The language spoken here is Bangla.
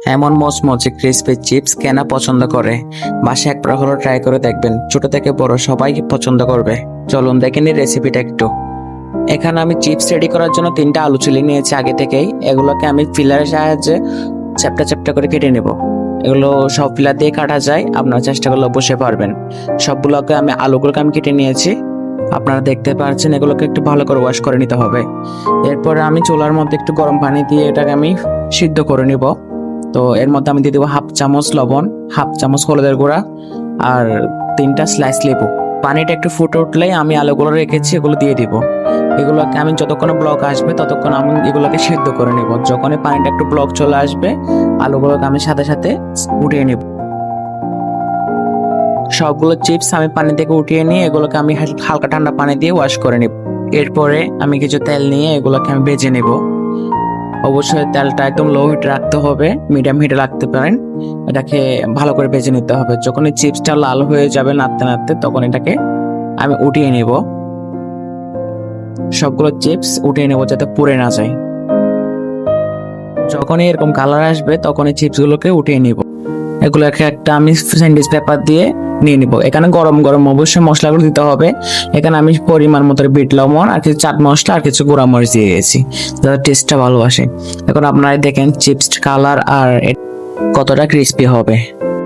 এমন মচমচে ক্রিসপি চিপস কেনা পছন্দ করে? বাসায় একবার হলো ট্রাই করে দেখবেন, ছোট থেকে বড় সবাই পছন্দ করবে। চলুন দেখে নিই রেসিপিটা একটু। এখানে আমি চিপস রেডি করার জন্য 3টা আলু চিলি নিয়েছি আগে থেকেই। এগুলোকে আমি ফিলারের সাহায্যে চ্যাপটা চ্যাপটা করে কেটে নেব। এগুলো সব ফিলার দিয়ে কাটা যায়, আপনারা চেষ্টা করলে অবশ্যই পারবেন। সবগুলোকে আলুগুলোকে আমি কেটে নিয়েছি। আপনারা দেখতে পাচ্ছেন এগুলোকে একটু ভালো করে ওয়াশ করে নিতে হবে। এরপর আমি চুলার মধ্যে একটু গরম পানি দিয়ে এটাকে আমি সিদ্ধ করে নিব। তো এর মধ্যে আমি দিয়ে দেবো 1/2 চামচ লবণ, 1/2 চামচ হলুদের গুঁড়া আর 3টা স্লাইস লেবু। পানিটা একটু ফুটে উঠলেই আমি আলুগুলো রেখেছি এগুলো দিয়ে দিব। এগুলোকে আমি যতক্ষণে ব্লক আসবে ততক্ষণ আমি এগুলোকে সিদ্ধ করে নেব। যখনই পানিটা একটু ব্লক চলে আসবে আলুগুলোকে আমি সাথে সাথে উঠিয়ে নেব। সবগুলো চিপস আমি পানি থেকে উঠিয়ে নিয়ে এগুলোকে আমি হালকা ঠান্ডা পানি দিয়ে ওয়াশ করে নেব। এরপরে আমি কিছু তেল নিয়ে এগুলোকে আমি ভেজে নেব। অবশ্যই তেলটা একদম লো হিটে রাখতে হবে, মিডিয়াম হিটে রাখতে পারেন। এটাকে ভালো করে ভেজে নিতে হবে। যখন এই চিপসটা লাল হয়ে যাবে নাড়তে নাড়তে তখন এটাকে আমি উঠিয়ে নেব। সবগুলো চিপস উঠিয়ে নেব যাতে পুড়ে না যায়। যখনই এরকম কালার আসবে তখন এই চিপসগুলোকে উঠিয়ে নিব। এগুলোকে একটা আমি স্যান্ডউইচ পেপার দিয়ে নিয়ে নিব। এখানে গরম গরম অবশ্যই মশলাগুলো দিতে হবে। এখানে আমি পরিমাণ মতো বিট লবণ আর কিছু চাট মশলা আর কিছু গুঁড়া মরিচ দিয়ে গেছি যাতে টেস্টটা ভালো আসে। এখন আপনারা দেখেন চিপস কালার আর কতটা ক্রিস্পি হবে।